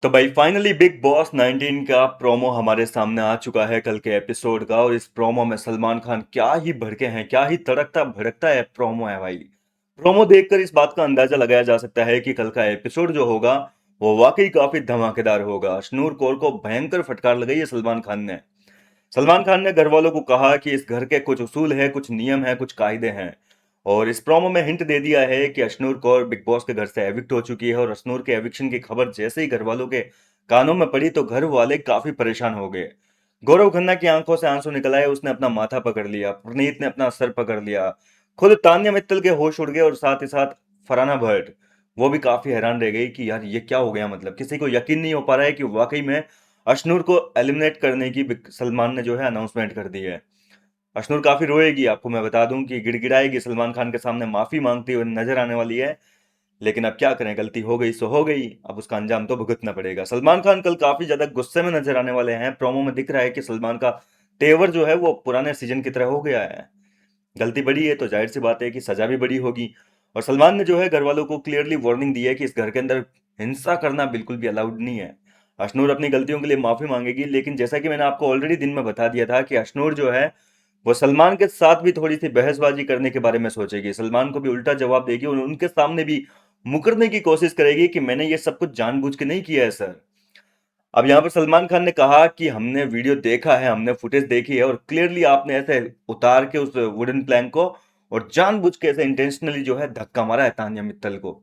तो भाई finally big boss 19 का प्रोमो हमारे सामने आ चुका है कल के एपिसोड का। और इस प्रोमो में सलमान खान क्या ही भड़के हैं, क्या ही तड़कता भड़कता है प्रोमो है भाई। प्रोमो देखकर इस बात का अंदाजा लगाया जा सकता है कि कल का एपिसोड जो होगा वो वाकई काफी धमाकेदार होगा। अश्नूर कौर को भयंकर फटकार लगाई है सलमान खान ने। सलमान खान ने घर वालों को कहा कि इस घर के कुछ उसूल है, कुछ नियम है, कुछ कायदे हैं। और इस प्रोमो में हिंट दे दिया है कि अश्नूर कौर बिग बॉस के घर से एविक्ट हो चुकी है। और अश्नूर के एविक्शन की खबर जैसे ही घर वालों के कानों में पड़ी तो घर वाले काफी परेशान हो गए। गौरव खन्ना की आंखों से आंसू निकल आए, उसने अपना माथा पकड़ लिया, प्रणीत ने अपना सर पकड़ लिया, खुद तान्या मित्तल के होश उड़ गए। और साथ ही साथ फरहाना भट्ट, वो भी काफी हैरान रह गई कि यार ये क्या हो गया। मतलब किसी को यकीन नहीं हो पा रहा है कि वाकई में अश्नूर को एलिमिनेट करने की सलमान ने जो है अनाउंसमेंट कर दी है। अश्नूर काफी रोएगी, आपको मैं बता दूं कि गिड़गिड़ाएगी, सलमान खान के सामने माफी मांगती हुई नजर आने वाली है। लेकिन अब क्या करें, गलती हो गई सो हो गई, अब उसका अंजाम तो भुगतना पड़ेगा। सलमान खान कल काफी ज्यादा गुस्से में नजर आने वाले हैं। प्रोमो में दिख रहा है कि सलमान का तेवर जो है वो पुराने सीजन की तरह हो गया है। गलती बड़ी है तो जाहिर सी बात है कि सजा भी बड़ी होगी। और सलमान ने जो है घर वालों को क्लियरली वार्निंग दी है कि इस घर के अंदर हिंसा करना बिल्कुल भी अलाउड नहीं है। अश्नूर अपनी गलतियों के लिए माफी मांगेगी, लेकिन जैसा कि मैंने आपको ऑलरेडी दिन में बता दिया था कि अश्नूर जो है वो सलमान के साथ भी थोड़ी सी बहसबाजी करने के बारे में सोचेगी, सलमान को भी उल्टा जवाब देगी और उनके सामने भी मुकरने की कोशिश करेगी कि मैंने ये सब कुछ जानबूझ के नहीं किया है सर। अब यहाँ पर सलमान खान ने कहा कि हमने वीडियो देखा है, हमने फुटेज देखी है और क्लियरली आपने ऐसे उतार के उस वुडन प्लैंक को और जानबूझ के ऐसे इंटेंशनली जो है धक्का मारा है तान्या मित्तल को।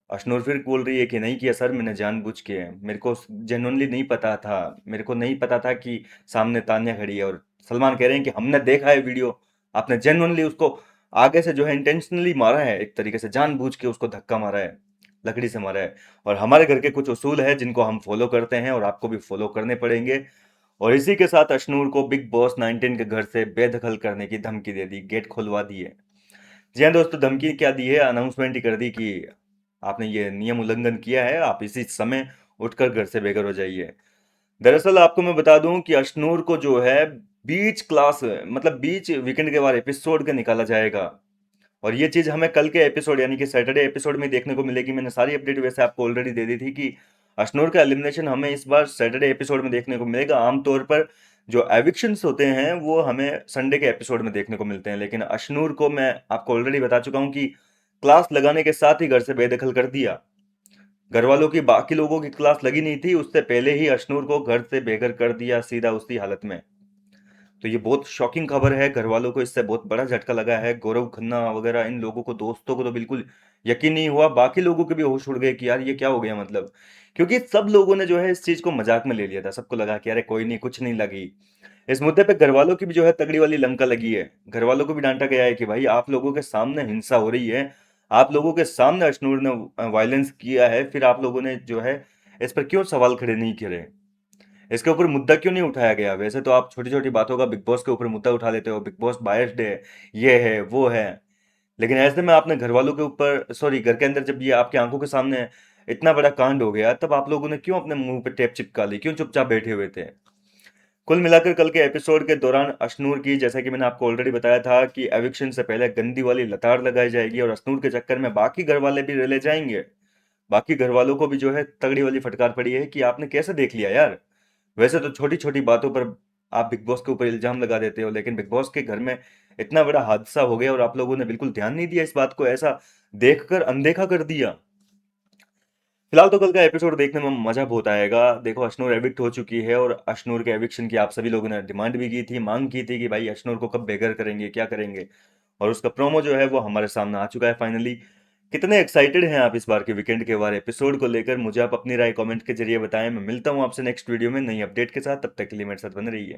अशनूर फिर बोल रही है कि नहीं किया सर, मैंने जानबूझ के, मेरे को जेन्युइनली नहीं पता था, मेरे को नहीं पता था कि सामने तान्या खड़ी है। और सलमान कह रहे हैं कि हमने देखा है वीडियो, आपने जेन्युइनली उसको आगे से जो है इंटेंशनली मारा है, एक तरीके से जानबूझ के उसको धक्का मारा है, लकड़ी से मारा है। और हमारे घर के कुछ उसूल है जिनको हम फॉलो करते हैं और आपको भी फॉलो करने पड़ेंगे। और इसी के साथ अशनूर को बिग बॉस 19 के घर से बेदखल करने की धमकी दे दी, गेट खुलवा दी है। जी हाँ दोस्तों, धमकी क्या दी है, अनाउंसमेंट ही कर दी कि आपने ये नियम उल्लंघन किया है, आप इसी समय उठकर घर से बेघर हो जाइए। दरअसल आपको मैं बता दूं कि अशनूर को जो है बीच क्लास, मतलब बीच वीकेंड के बाद एपिसोड का निकाला जाएगा। और ये चीज हमें कल के एपिसोड यानी कि सैटरडे एपिसोड में देखने को मिलेगी। मैंने सारी अपडेट वैसे आपको ऑलरेडी दे दी थी कि अशनूर का एलिमिनेशन हमें इस बार सैटरडे एपिसोड में देखने को मिलेगा। आमतौर पर जो एविक्शंस होते हैं वो हमें संडे के एपिसोड में देखने को मिलते हैं, लेकिन अशनूर को मैं आपको ऑलरेडी बता चुका हूं कि क्लास लगाने के साथ ही घर से बेदखल कर दिया। घर वालों की बाकी लोगों की क्लास लगी नहीं थी, उससे पहले ही अशनूर को घर से बेघर कर दिया सीधा उसी हालत में। तो ये बहुत शॉकिंग खबर है, घर वालों को इससे बहुत बड़ा झटका लगा है। गौरव खन्ना वगैरह इन लोगों को, दोस्तों को तो बिल्कुल यकीन नहीं हुआ, बाकी लोगों के भी होश उड़ गए कि यार ये क्या हो गया मतलब। क्योंकि सब लोगों ने जो है इस चीज को मजाक में ले लिया था, सबको लगा कि अरे कोई नहीं, कुछ नहीं लगी। इस मुद्दे पे घर वालों की भी जो है तगड़ी वाली लंका लगी है। घर वालों को भी डांटा गया है कि भाई आप लोगों के सामने हिंसा हो रही है, आप लोगों के सामने अशनूर ने वायलेंस किया है, फिर आप लोगों ने जो है इस पर क्यों सवाल खड़े नहीं करे, इसके ऊपर मुद्दा क्यों नहीं उठाया गया। वैसे तो आप छोटी छोटी बातों का बिग बॉस के ऊपर मुद्दा उठा लेते हो, बिग बॉस बायस्ड है, ये है वो है। लेकिन ऐसे में आपने घर वालों के ऊपर, सॉरी घर के अंदर जब ये आपकी आंखों के सामने इतना बड़ा कांड हो गया, तब आप लोगों ने क्यों अपने मुंह पे टेप चिपका ली, क्यों चुपचाप बैठे हुए थे। कुल मिलाकर कल के एपिसोड के दौरान अशनूर की, जैसा कि मैंने आपको ऑलरेडी बताया था कि एविक्शन से पहले गंदी वाली लताड़ लगाई जाएगी और अशनूर के चक्कर में बाकी घर वाले भी रले जाएंगे। बाकी घर वालों को भी जो है तगड़ी वाली फटकार पड़ी है कि आपने कैसे देख लिया यार। वैसे तो छोटी छोटी बातों पर आप बिग बॉस के ऊपर इल्जाम लगा देते हो, लेकिन बिग बॉस के घर में इतना बड़ा हादसा हो गया और आप लोगों ने बिल्कुल ध्यान नहीं दिया इस बात को, ऐसा देखकर अनदेखा कर दिया। फिलहाल तो कल का एपिसोड देखने में मजा बहुत आएगा। देखो अशनूर एविक्ट हो चुकी है और अशनूर के एविक्शन की आप सभी लोगों ने डिमांड भी की थी, मांग की थी कि भाई अशनूर को कब बेघर करेंगे, क्या करेंगे। और उसका प्रोमो जो है वो हमारे सामने आ चुका है फाइनली। कितने एक्साइटेड हैं आप इस बार के वीकेंड के बारे एपिसोड को लेकर, मुझे आप अपनी राय कमेंट के जरिए बताएं। मैं मिलता हूं आपसे नेक्स्ट वीडियो में नई अपडेट के साथ, तब तक के लिए मेरे साथ बने रहिए।